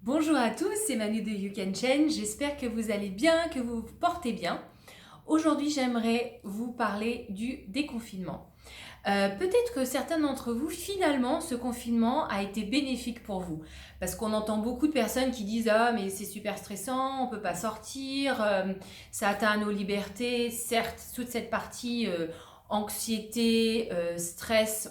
Bonjour à tous, c'est Manu de You Can Change, j'espère que vous allez bien, que vous vous portez bien. Aujourd'hui, j'aimerais vous parler du déconfinement. Peut-être que certains d'entre vous, finalement, ce confinement a été bénéfique pour vous. Parce qu'on entend beaucoup de personnes qui disent «Ah, mais c'est super stressant, on ne peut pas sortir, ça atteint nos libertés». Certes, toute cette partie anxiété, stress,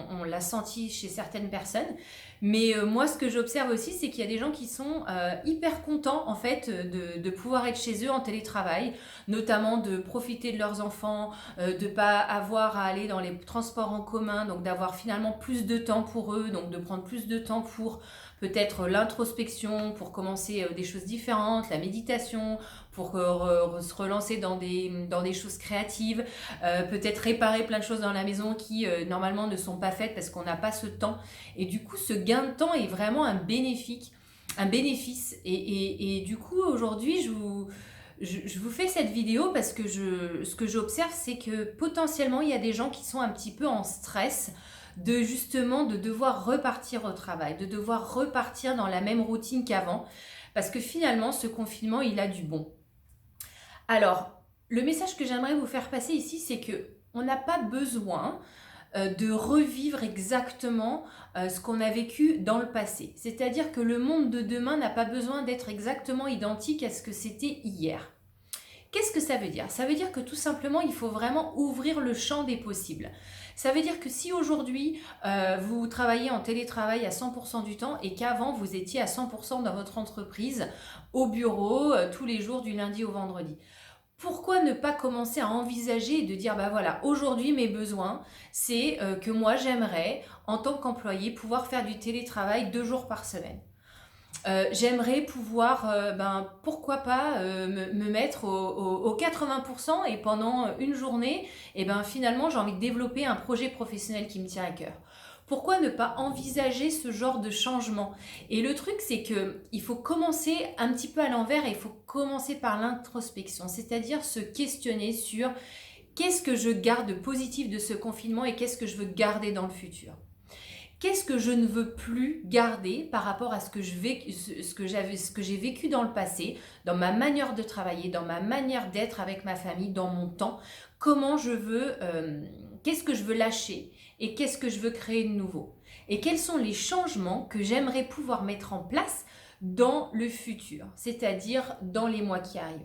on l'a senti chez certaines personnes. Mais moi, ce que j'observe aussi, c'est qu'il y a des gens qui sont hyper contents, en fait, de pouvoir être chez eux en télétravail, notamment de profiter de leurs enfants, de ne pas avoir à aller dans les transports en commun, donc d'avoir finalement plus de temps pour eux, donc de prendre plus de temps pour peut-être l'introspection, pour commencer des choses différentes, la méditation, pour se relancer dans des choses créatives, peut-être réparer plein de choses dans la maison qui normalement ne sont pas faites parce qu'on n'a pas ce temps. Et du coup, ce gain de temps est vraiment un bénéfice. Et du coup, aujourd'hui, je vous fais cette vidéo parce que ce que j'observe, c'est que potentiellement, il y a des gens qui sont un petit peu en stress de devoir repartir au travail, de devoir repartir dans la même routine qu'avant, parce que finalement, ce confinement, il a du bon. Alors, le message que j'aimerais vous faire passer ici, c'est que on n'a pas besoin de revivre exactement ce qu'on a vécu dans le passé. C'est-à-dire que le monde de demain n'a pas besoin d'être exactement identique à ce que c'était hier. Qu'est-ce que ça veut dire? Ça veut dire que tout simplement, il faut vraiment ouvrir le champ des possibles. Ça veut dire que si aujourd'hui, vous travaillez en télétravail à 100% du temps et qu'avant, vous étiez à 100% dans votre entreprise, au bureau, tous les jours du lundi au vendredi. Pourquoi ne pas commencer à envisager et de dire, bah voilà, aujourd'hui mes besoins, c'est que moi j'aimerais, en tant qu'employé, pouvoir faire du télétravail 2 jours par semaine. J'aimerais pouvoir, pourquoi pas me mettre au 80% et pendant une journée, et finalement j'ai envie de développer un projet professionnel qui me tient à cœur. Pourquoi ne pas envisager ce genre de changement? Et le truc, c'est qu'il faut commencer un petit peu à l'envers et il faut commencer par l'introspection, c'est-à-dire se questionner sur qu'est-ce que je garde positif de ce confinement et qu'est-ce que je veux garder dans le futur. Qu'est-ce que je ne veux plus garder par rapport à ce que j'ai vécu dans le passé, dans ma manière de travailler, dans ma manière d'être avec ma famille, dans mon temps. Qu'est-ce que je veux lâcher et qu'est-ce que je veux créer de nouveau. Et quels sont les changements que j'aimerais pouvoir mettre en place dans le futur, c'est-à-dire dans les mois qui arrivent.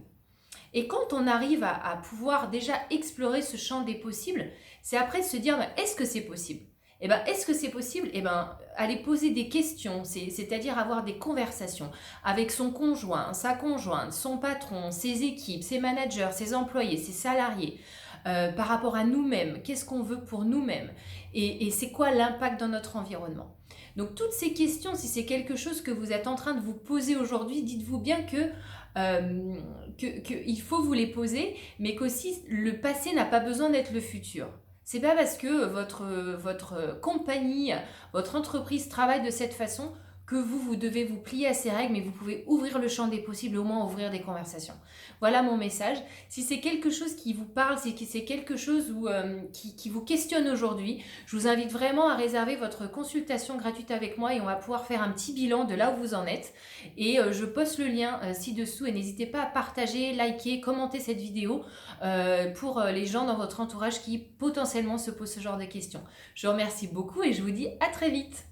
Et quand on arrive à pouvoir déjà explorer ce champ des possibles, c'est après de se dire, est-ce que c'est possible? Est-ce que c'est possible? Aller poser des questions, c'est-à-dire avoir des conversations avec son conjoint, sa conjointe, son patron, ses équipes, ses managers, ses employés, ses salariés, par rapport à nous-mêmes, qu'est-ce qu'on veut pour nous-mêmes et c'est quoi l'impact dans notre environnement. Donc toutes ces questions, si c'est quelque chose que vous êtes en train de vous poser aujourd'hui, dites-vous bien qu'il faut vous les poser, mais qu'aussi le passé n'a pas besoin d'être le futur. C'est pas parce que votre compagnie, votre entreprise travaille de cette façon que vous devez vous plier à ces règles, mais vous pouvez ouvrir le champ des possibles, au moins ouvrir des conversations. Voilà mon message. Si c'est quelque chose qui vous parle, si c'est quelque chose qui vous questionne aujourd'hui, je vous invite vraiment à réserver votre consultation gratuite avec moi et on va pouvoir faire un petit bilan de là où vous en êtes. Et je poste le lien ci-dessous et n'hésitez pas à partager, liker, commenter cette vidéo pour les gens dans votre entourage qui potentiellement se posent ce genre de questions. Je vous remercie beaucoup et je vous dis à très vite.